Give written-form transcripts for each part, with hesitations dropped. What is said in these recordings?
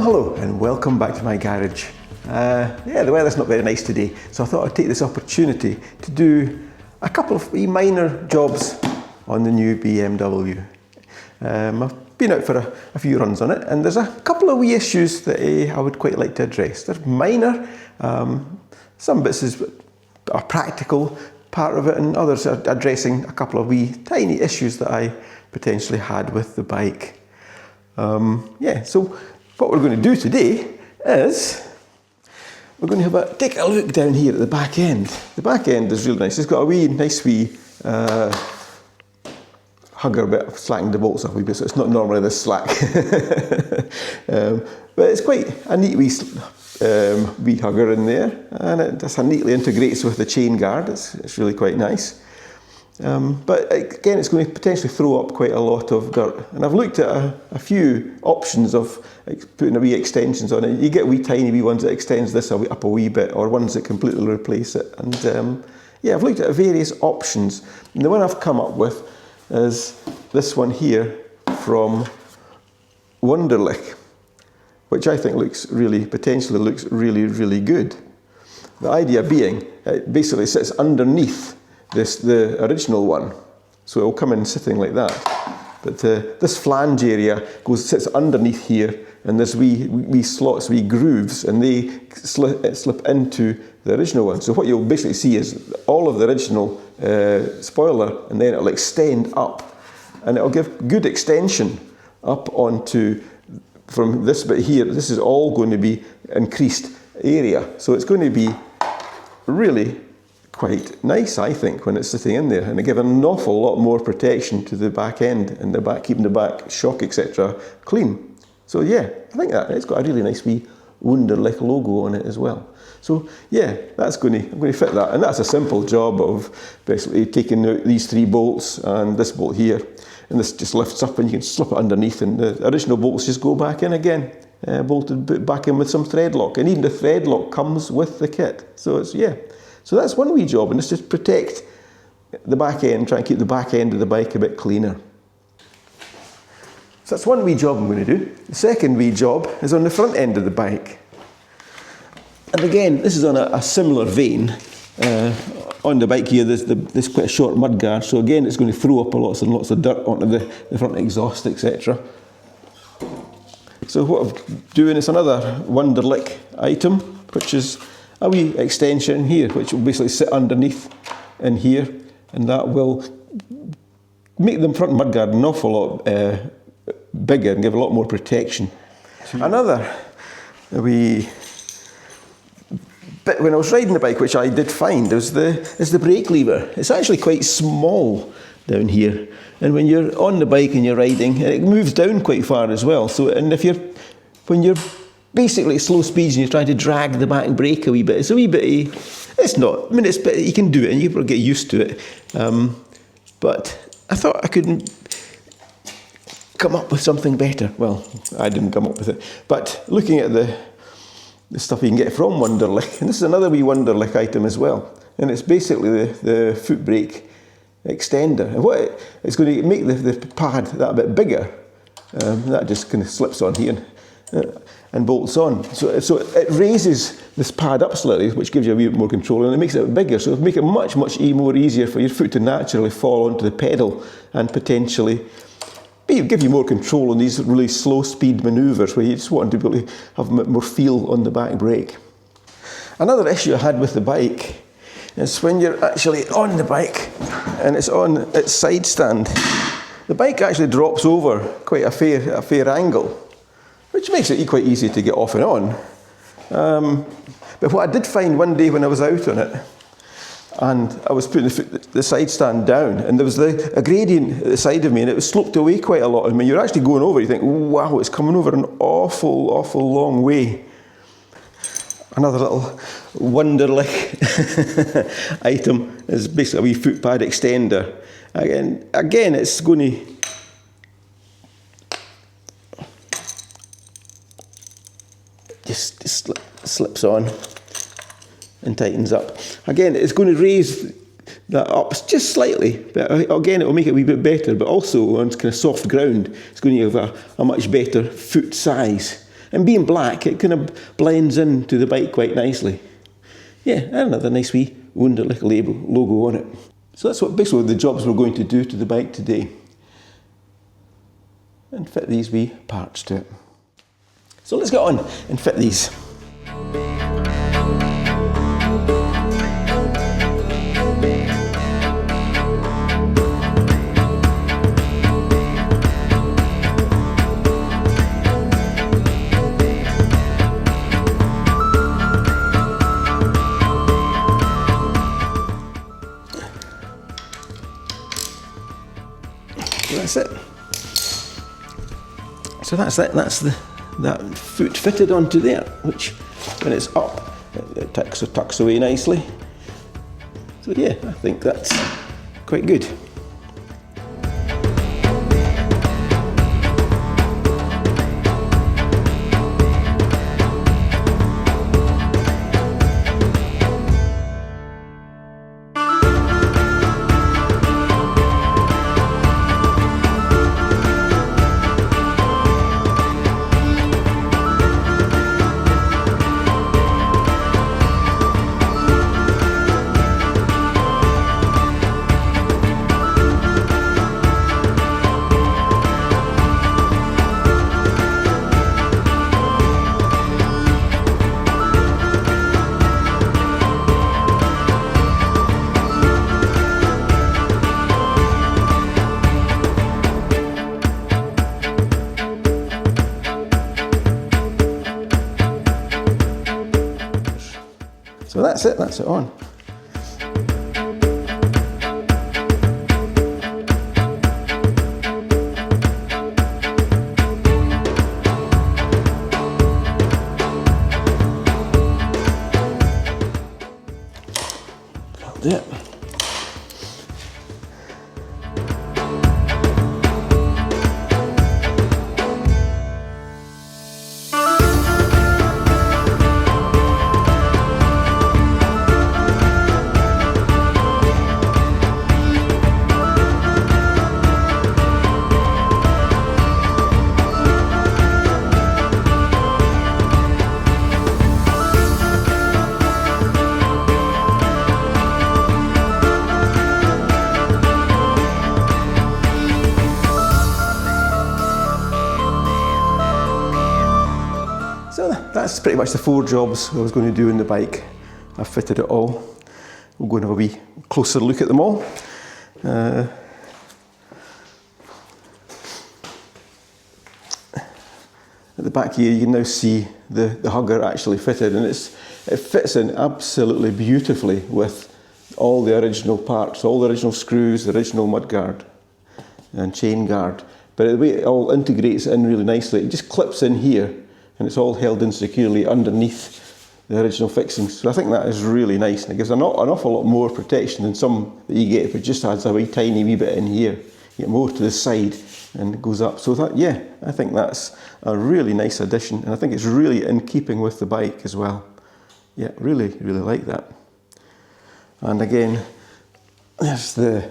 Well, hello and welcome back to my garage. Yeah, the weather's not very nice today, so I thought I'd take this opportunity to do a couple of wee minor jobs on the new BMW. I've been out for a few runs on it, and there's a couple of wee issues that I would quite like to address. They're minor, some bits is a practical part of it, and others are addressing a couple of wee tiny issues that I potentially had with the bike. Yeah, so what we're going to do today is we're going to take a look down here at the back end. The back end is really nice. It's got a nice wee hugger bit of slacking the bolts off a wee bit, so it's not normally this slack. But it's quite a neat wee hugger in there, and it just neatly integrates with the chain guard. It's really quite nice. But again, it's going to potentially throw up quite a lot of dirt. And I've looked at a few options of putting a wee extensions on it. You get tiny wee ones that extends this up a wee bit, or ones that completely replace it. And yeah, I've looked at various options. And the one I've come up with is this one here from Wunderlich, which I think potentially looks really good. The idea being, it basically sits underneath the original one, so it will come in sitting like that. But this flange area sits underneath here, and there's wee slots, wee grooves, and they slip into the original one. So what you'll basically see is all of the original spoiler, and then it'll extend up, and it'll give good extension up onto from this bit here. This is all going to be increased area, so it's going to be really quite nice, I think, when it's sitting in there, and it gives an awful lot more protection to the back end and the back, keeping the back shock, etc. clean. So yeah, I think that it's got a really nice wee Wunderlich logo on it as well. So yeah, I'm going to fit that, and that's a simple job of basically taking out these three bolts and this bolt here, and this just lifts up and you can slip it underneath, and the original bolts just go back in again, bolted back in with some thread lock, and even the thread lock comes with the kit. So it's So that's one wee job, and it's just protect the back end, try and keep the back end of the bike a bit cleaner. So that's one wee job I'm going to do. The second wee job is on the front end of the bike. And again, this is on a similar vein. On the bike here, there's quite a short mudguard, so again it's going to throw up lots and lots of dirt onto the front exhaust, etc. So what I'm doing is another Wunderlich item, which is a wee extension here, which will basically sit underneath in here, and that will make the front mudguard an awful lot bigger and give a lot more protection. Another wee bit when I was riding the bike, which I did find, is the brake lever. It's actually quite small down here, and when you're on the bike and you're riding, it moves down quite far as well. So, and when you're basically at slow speeds and you're trying to drag the back brake a wee bit, it's a wee bit, it's not, I mean, you can do it and you can get used to it. But I thought I could come up with something better. Well, I didn't come up with it. But looking at the stuff you can get from Wunderlich, and this is another wee Wunderlich item as well, and it's basically the foot brake extender. And what it's going to make the pad that bit bigger. That just kind of slips on here and bolts on. So it raises this pad up slightly, which gives you a wee bit more control, and it makes it a bit bigger, so it'll make it much more easier for your foot to naturally fall onto the pedal and potentially give you more control on these really slow speed manoeuvres where you just want to be able to have a bit more feel on the back brake. Another issue I had with the bike is when you're actually on the bike and it's on its side stand, the bike actually drops over quite a fair angle, which makes it quite easy to get off and on. But what I did find one day when I was out on it, and I was putting the side stand down, and there was a gradient at the side of me, and it was sloped away quite a lot. And when you're actually going over, you think, wow, it's coming over an awful long way. Another little Wunderlich item is basically a wee foot pad extender. Again, it's going to just slips on and tightens up. Again, it's going to raise that up just slightly, but again, it will make it a wee bit better, but also on kind of soft ground, it's going to have a much better foot size. And being black, it kind of blends into the bike quite nicely. Yeah, and another nice wee Wunderlich logo on it. So that's basically the jobs we're going to do to the bike today. And fit these wee parts to it. So let's get on and fit these. That's it. So that's it. That's that foot fitted onto there, which when it's up, it tucks away nicely. So yeah, I think that's quite good. So that's it on. That's it. So that's pretty much the 4 jobs I was going to do in the bike. I've fitted it all. We'll go and have a wee closer look at them all. At the back here you can now see the hugger actually fitted, and it fits in absolutely beautifully with all the original parts, all the original screws, the original mudguard and chain guard. But the way it all integrates in really nicely, it just clips in here and it's all held in securely underneath the original fixings. So I think that is really nice, and it gives an awful lot more protection than some that you get if it just adds a wee tiny wee bit in here. You get more to the side and it goes up. So that, yeah, I think that's a really nice addition, and I think it's really in keeping with the bike as well. Yeah, really, really like that. And again, there's the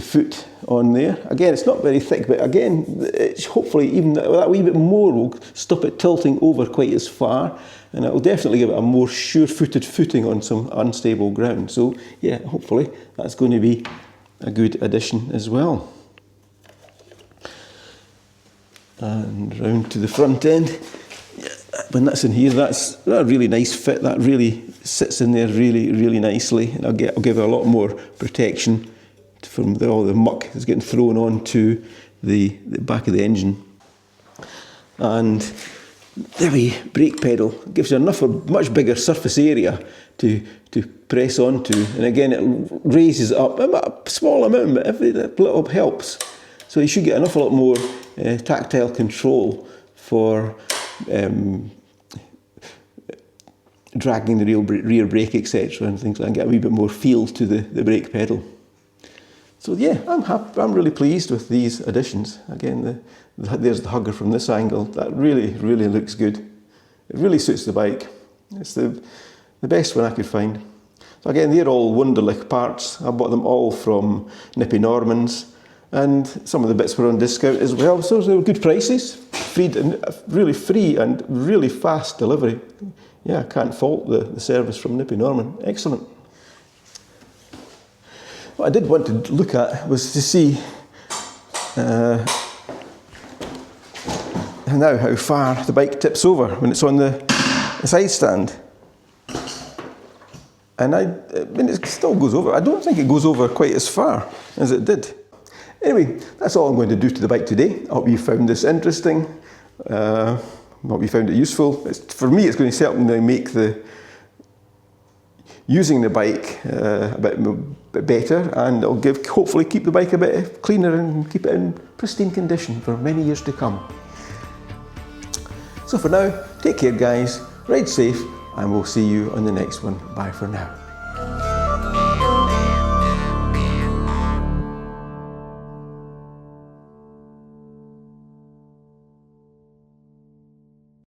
foot on there. Again, it's not very thick, but again, it's hopefully even that wee bit more will stop it tilting over quite as far, and it will definitely give it a more sure-footed footing on some unstable ground. So yeah, hopefully that's going to be a good addition as well. And round to the front end. Yeah, when that's in here, that's a really nice fit. That really sits in there really, really nicely, and I'll give it a lot more protection from all the muck that's getting thrown onto the back of the engine. And the wee brake pedal gives you enough, a much bigger surface area to press onto, and again it raises up a small amount, but every little helps. So you should get an awful lot more tactile control for dragging the rear brake, etc., and things like that. Get a wee bit more feel to the brake pedal. So yeah, I'm happy. I'm really pleased with these additions. Again, there's the hugger from this angle. That really, really looks good. It really suits the bike. It's the best one I could find. So again, they're all Wunderlich parts. I bought them all from Nippy Norman's. and some of the bits were on discount as well, so they were good prices, really free and really fast delivery. Yeah, I can't fault the service from Nippy Norman. Excellent. What I did want to look at was to see now how far the bike tips over when it's on the side stand. And I mean, it still goes over. I don't think it goes over quite as far as it did. Anyway, that's all I'm going to do to the bike today. I hope you found this interesting. I hope you found it useful. For me, it's going to certainly make using the bike a bit better, and it'll hopefully keep the bike a bit cleaner and keep it in pristine condition for many years to come. So for now, take care guys, ride safe, and we'll see you on the next one. Bye for now.